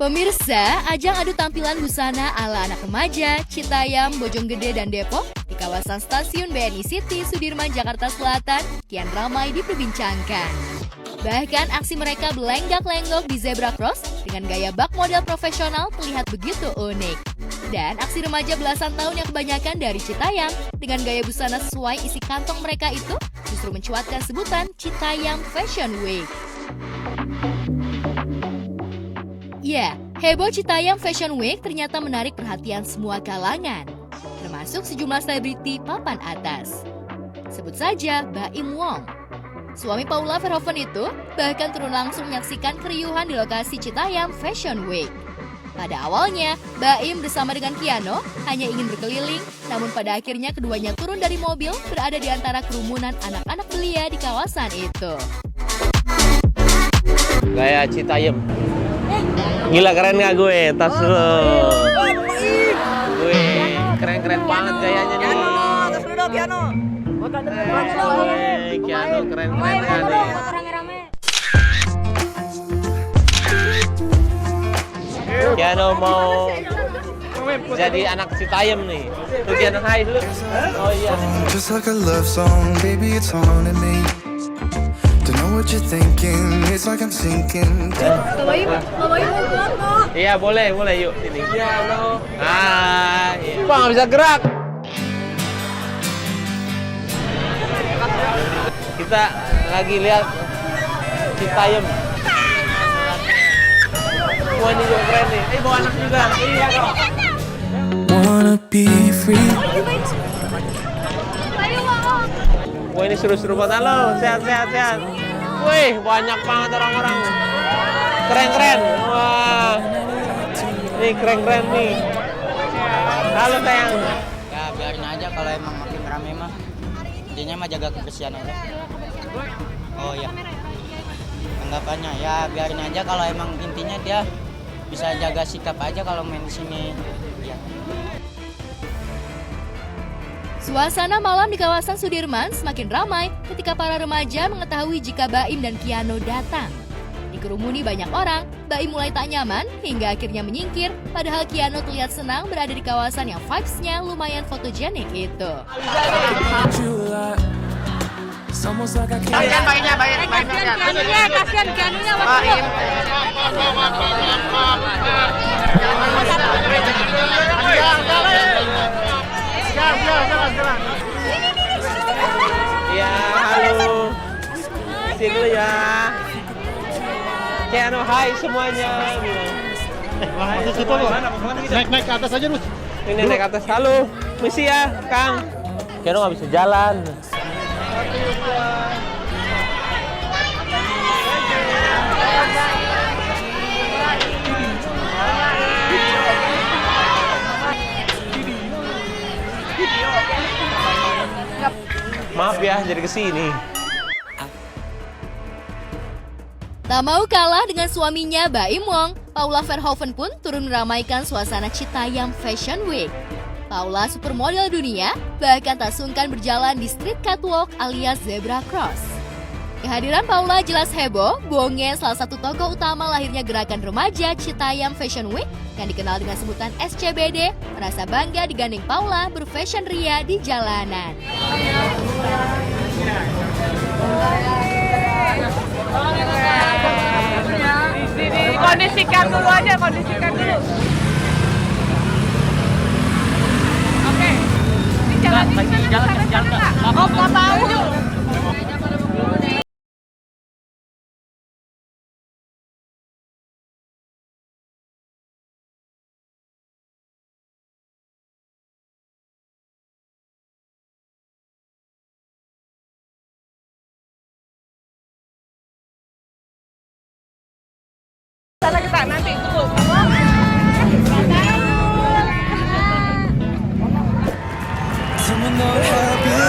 Pemirsa, ajang adu tampilan busana ala anak remaja, Citayam, Bojonggede, dan Depok di kawasan stasiun BNI City, Sudirman, Jakarta Selatan kian ramai diperbincangkan. Bahkan aksi mereka belenggak-lenggok di zebra cross dengan gaya bak model profesional terlihat begitu unik. Dan aksi remaja belasan tahun yang kebanyakan dari Citayam dengan gaya busana sesuai isi kantong mereka itu justru mencuatkan sebutan Citayam Fashion Week. Ya, heboh Citayam Fashion Week ternyata menarik perhatian semua kalangan, termasuk sejumlah selebriti papan atas. Sebut saja Baim Wong. Suami Paula Verhoeven itu bahkan turun langsung menyaksikan keriuhan di lokasi Citayam Fashion Week. Pada awalnya, Baim bersama dengan Kiano hanya ingin berkeliling, namun pada akhirnya keduanya turun dari mobil berada di antara kerumunan anak-anak belia di kawasan itu. Gaya Citayam. Gila, keren gak gue? Tas lo. Gue keren-keren banget gayanya nih. Tas dulu dong, Kiano. Kiano keren-keren nih. Kiano mau jadi anak Citayam nih. Tuh Kiano, hai dulu. Oh iya. Just like a love song, baby, it's haunting me. Don't know what you're thinking, it's like I'm sinking. Iya, boleh yuk sini. Kiano. Ah, iya. Kok nggak bisa gerak? Kita lagi lihat Citayam. Wah, ini juga keren nih. Bawa anak juga. Iya dong. Wanna be free. Wah, ini seru-seru banget. Halo, sehat. Wih, banyak banget orang-orang. Keren. Wah, ini keren nih. Halo sayang. Ya biarin aja kalau emang makin rame mah. Intinya mah jaga kebersihan aja. Oh iya. Anggapannya ya biarin aja kalau emang intinya dia bisa jaga sikap aja kalau main di sini. Ya. Suasana malam di kawasan Sudirman semakin ramai ketika para remaja mengetahui jika Baim dan Kiano datang. Dikerumuni banyak orang, Baim mulai tak nyaman hingga akhirnya menyingkir, padahal Kiano terlihat senang berada di kawasan yang vibes-nya lumayan fotogenik itu. Kasihan Baimnya. Kasihan Kianonya waktu. Iya, halo. Sini dulu ya. Kiano, hai semuanya. Naik ke atas aja, Rus. Ini naik ke atas. Halo, misi ya, Kang. Kiano nggak bisa jalan. Maaf ya, jadi kesini. Tak mau kalah dengan suaminya Baim Wong, Paula Verhoeven pun turun meramaikan suasana Citayam Fashion Week. Paula supermodel dunia, bahkan tak sungkan berjalan di street catwalk alias zebra cross. Kehadiran Paula jelas heboh, bonge salah satu tokoh utama lahirnya gerakan remaja Citayam Fashion Week yang dikenal dengan sebutan SCBD, merasa bangga digandeng Paula berfashion ria di jalanan. Kondisikan dulu aja, Oke. Ini jalan sana. Oh, nggak tahu. Sana kita nanti tunggu. Someone don't help you.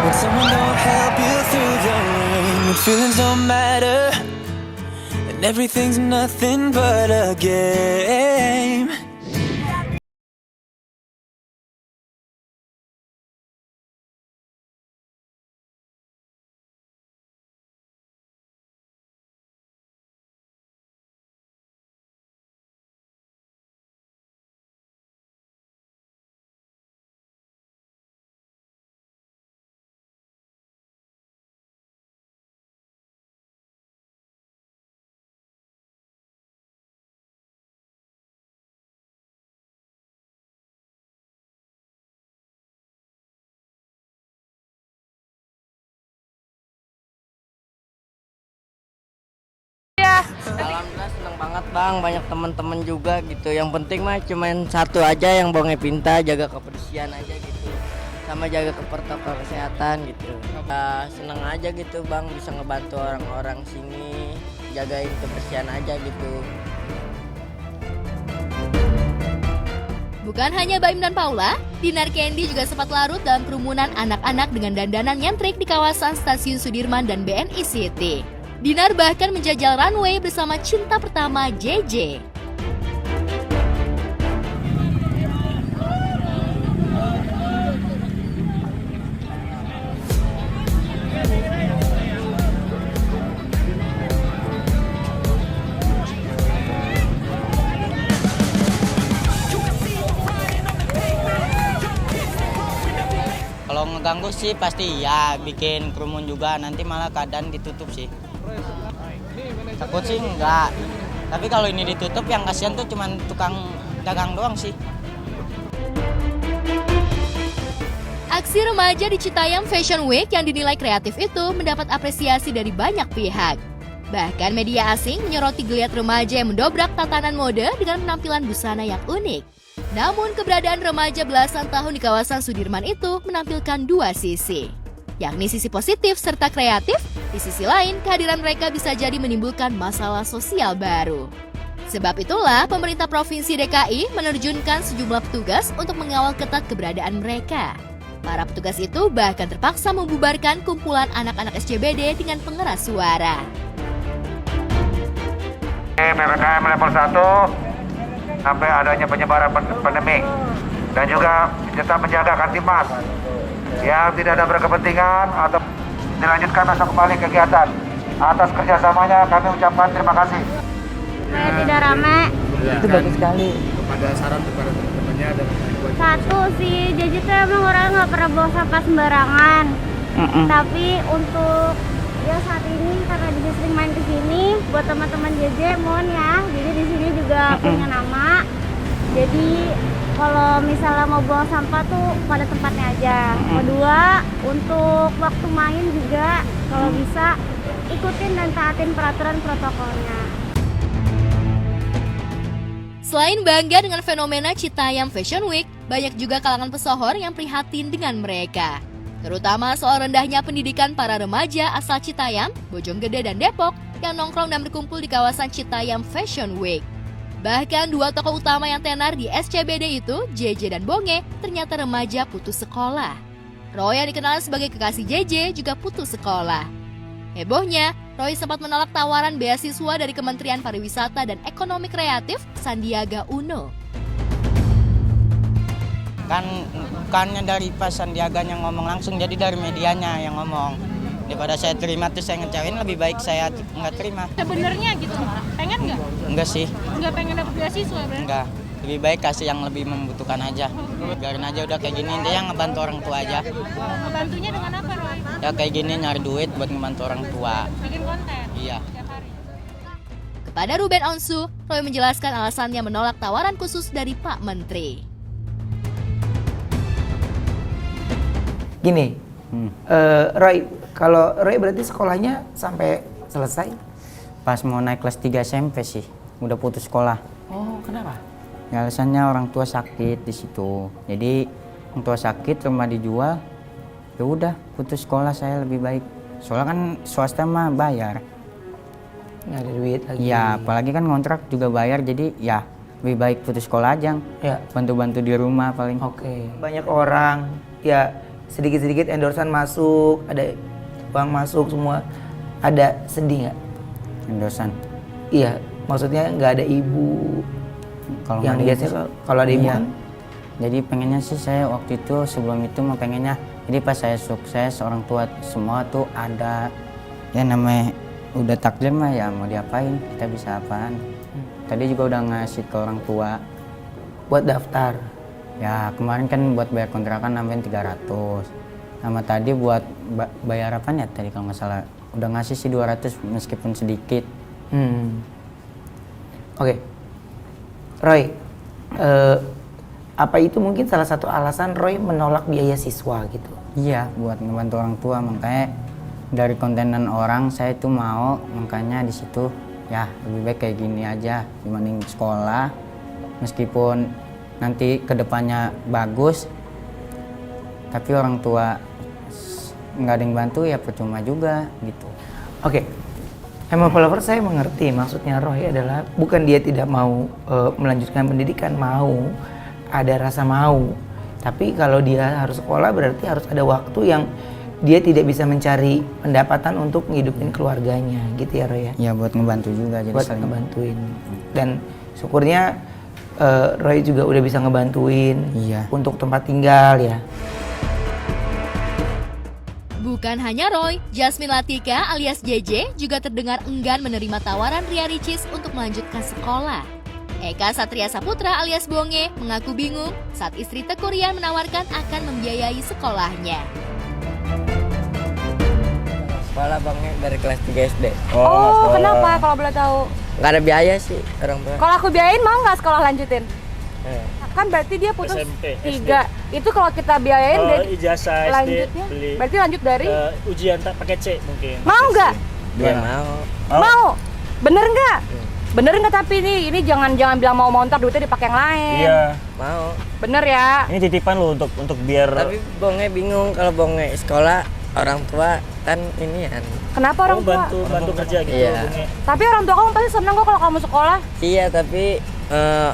When someone don't help you through the rain. When feelings don't matter. And everything's nothing but a game. Bang, banyak teman-teman juga gitu. Yang penting mah cuman satu aja yang Bonge pinta, jaga kebersihan aja gitu. Sama jaga protokol kesehatan gitu. Seneng aja gitu Bang, bisa ngebantu orang-orang sini, jagain kebersihan aja gitu. Bukan hanya Baim dan Paula, Dinar Candy juga sempat larut dalam kerumunan anak-anak dengan dandanan nyentrik di kawasan Stasiun Sudirman dan BNI City. Dinar bahkan menjajal runway bersama cinta pertama JJ. Kalau ngeganggu sih pasti ya bikin kerumun juga, nanti malah keadaan ditutup sih. Takut sih enggak, tapi kalau ini ditutup yang kasihan tuh cuman tukang dagang doang sih. Aksi remaja di Citayam Fashion Week yang dinilai kreatif itu mendapat apresiasi dari banyak pihak. Bahkan media asing menyoroti geliat remaja yang mendobrak tatanan mode dengan penampilan busana yang unik. Namun keberadaan remaja belasan tahun di kawasan Sudirman itu menampilkan dua sisi, yakni sisi positif serta kreatif. Di sisi lain, kehadiran mereka bisa jadi menimbulkan masalah sosial baru. Sebab itulah pemerintah Provinsi DKI menerjunkan sejumlah petugas untuk mengawal ketat keberadaan mereka. Para petugas itu bahkan terpaksa membubarkan kumpulan anak-anak SCBD dengan pengeras suara. PPKM level 1 sampai adanya penyebaran pandemi dan juga tetap menjaga Kamtibmas yang tidak ada berkepentingan atau dilanjutkan masa kembali kegiatan. Atas kerjasamanya kami ucapkan terima kasih. Supaya tidak ramai. Itu bagus sekali. Kepada saran kepada teman-temannya dan Satu sih, JJ tuh emang orang nggak pernah buang sampah sembarangan. Tapi untuk ya saat ini karena JJ sering main ke sini, buat teman-teman JJ mohon ya, jadi di sini juga punya nama. Jadi kalau misalnya mau buang sampah tuh pada tempatnya aja. Kedua, untuk waktu main juga kalau bisa ikutin dan taatin peraturan protokolnya. Selain bangga dengan fenomena Citayam Fashion Week, banyak juga kalangan pesohor yang prihatin dengan mereka. Terutama soal rendahnya pendidikan para remaja asal Citayam, Bojonggede, dan Depok yang nongkrong dan berkumpul di kawasan Citayam Fashion Week. Bahkan dua tokoh utama yang tenar di SCBD itu, JJ dan Bonge, ternyata remaja putus sekolah. Roy yang dikenal sebagai kekasih JJ juga putus sekolah. Hebohnya, Roy sempat menolak tawaran beasiswa dari Kementerian Pariwisata dan Ekonomi Kreatif Sandiaga Uno. Kan bukannya dari Pak Sandiaga yang ngomong langsung, jadi dari medianya yang ngomong. Daripada saya terima terus saya ngecewain, lebih baik saya nggak terima. Sebenarnya gitu, pengen nggak? Enggak sih. Nggak pengen dapat beasiswa berarti? Enggak. Lebih baik kasih yang lebih membutuhkan aja. Biarin aja udah kayak gini, intinya ngebantu orang tua aja. Ngebantunya dengan apa, Roy? Ya kayak gini nyari duit buat ngebantu orang tua. Bikin konten? Iya. Tiap hari? Kepada Ruben Onsu, Roy menjelaskan alasannya menolak tawaran khusus dari Pak Menteri. Gini, Roy, kalau Roy berarti sekolahnya sampai selesai? Pas mau naik kelas 3 SMP sih, udah putus sekolah. Oh, kenapa? Ya, alasannya orang tua sakit di situ. Jadi orang tua sakit, rumah dijual. Ya udah, putus sekolah saya lebih baik. Soalnya kan swasta mah bayar. Nggak ada duit lagi. Ya, apalagi kan kontrak juga bayar. Jadi ya lebih baik putus sekolah aja. Ya. Bantu-bantu di rumah paling. Oke. Banyak orang, ya sedikit-sedikit endorsan masuk, ada uang masuk semua. Ada sedih nggak? Endorsan. Iya, maksudnya nggak ada ibu. Kalau Yang nggak biasanya kalau ada ibu iya. kan? Jadi pengennya sih saya waktu itu sebelum itu mau pengennya. Jadi pas saya sukses orang tua semua tuh ada. Ya namanya udah takdir mah ya mau diapain, kita bisa apaan. Tadi juga udah ngasih ke orang tua. Buat daftar. Ya kemarin kan buat bayar kontrakan nambahin 300. Sama tadi buat bayar apa ya tadi kalau nggak salah. Udah ngasih sih 200 meskipun sedikit. Oke. Roy, apa itu mungkin salah satu alasan Roy menolak biaya siswa gitu? Iya, buat ngebantu orang tua, makanya dari kontenan orang saya itu mau, makanya di situ ya lebih baik kayak gini aja dibanding sekolah. Meskipun nanti kedepannya bagus, tapi orang tua nggak ada yang bantu ya percuma juga gitu. Oke, MFA Lover saya mengerti maksudnya Roy adalah bukan dia tidak mau melanjutkan pendidikan, mau, ada rasa mau. Tapi kalau dia harus sekolah berarti harus ada waktu yang dia tidak bisa mencari pendapatan untuk menghidupin keluarganya gitu ya Roy ya? Ya buat ngebantu juga, jadi Buat saling ngebantuin. Dan syukurnya Roy juga udah bisa ngebantuin untuk tempat tinggal ya. Bukan hanya Roy, Jasmine Latika alias JJ juga terdengar enggan menerima tawaran Ria Ricis untuk melanjutkan sekolah. Eka Satria Saputra alias Bonge mengaku bingung saat istri Teuku Ryan menawarkan akan membiayai sekolahnya. Sekolah Bonge dari kelas 3 SD. Oh, kenapa kalau boleh tahu? Nggak ada biaya sih orang tua. Kalau aku biayain mau nggak sekolah lanjutin? Kan berarti dia putus SMP, 3. Itu kalau kita biayain dia ijazah SD lanjutnya beli berarti lanjut dari ujian pakai C mungkin. mau nggak? Dia mau. Mau. Bener nggak? Bener nggak tapi ini jangan bilang mau ntar duitnya dipakai yang lain. Iya. Mau. Bener ya? Ini titipan lo untuk biar. Tapi Bonge bingung kalau Bonge sekolah orang tua kan ini ya. Kenapa orang tua? bantu kerja gitu. Iya. Tapi orang tua kamu pasti seneng kok kalau kamu sekolah. Iya tapi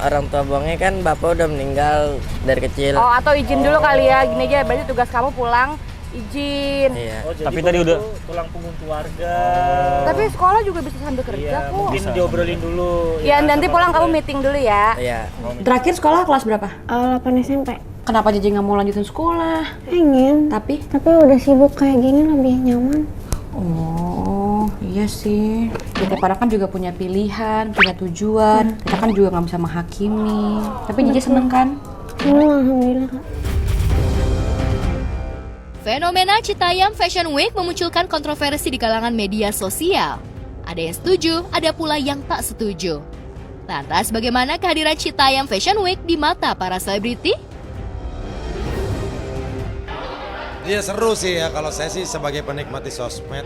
orang tua Bonge kan bapak udah meninggal dari kecil. Oh atau izin dulu kali ya, gini aja berarti tugas kamu pulang izin. Iya. Tapi tadi udah tulang punggung keluarga. Tapi sekolah juga bisa sambil kerja kok. Mungkin diobrolin dulu. Ya nanti pulang kamu meeting dulu ya. Iya. Terakhir sekolah kelas berapa? 8 SMP. Kenapa Jeje nggak mau lanjutin sekolah? Pengen. Tapi udah sibuk kayak gini lebih nyaman. Oh iya sih. Setiap orang kan juga punya pilihan, punya tujuan. Kita kan juga nggak bisa menghakimi. Tapi Jeje seneng kan? Alhamdulillah Kak. Fenomena Citayam Fashion Week memunculkan kontroversi di kalangan media sosial. Ada yang setuju, ada pula yang tak setuju. Lantas bagaimana kehadiran Citayam Fashion Week di mata para selebriti? Iya seru sih ya, kalau saya sih sebagai penikmati sosmed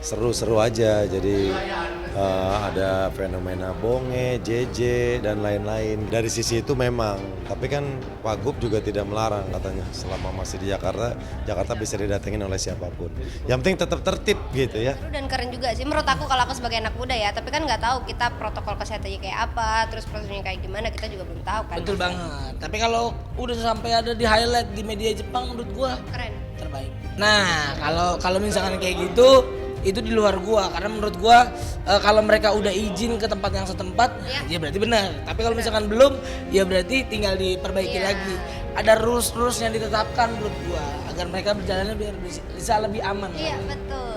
seru-seru aja. Jadi ada fenomena Bonge, JJ dan lain-lain. Dari sisi itu memang, tapi kan Pak Gub juga tidak melarang katanya selama masih di Jakarta, Jakarta bisa didatengin oleh siapapun. Yang penting tetap tertib gitu ya. Dan keren juga sih menurut aku kalau aku sebagai anak muda ya, tapi kan nggak tahu kita protokol kesehatannya kayak apa, terus prosesnya kayak gimana kita juga belum tahu kan. Betul banget. Tapi kalau udah sampai ada di highlight di media Jepang menurut gua Keren. terbaik. Nah, kalau misalkan kayak gitu itu di luar gua, karena menurut gua kalau mereka udah izin ke tempat yang setempat ya berarti benar. Tapi kalau misalkan belum ya berarti tinggal diperbaiki lagi. Ada rules yang ditetapkan menurut gua agar mereka berjalannya biar bisa lebih aman. Iya betul.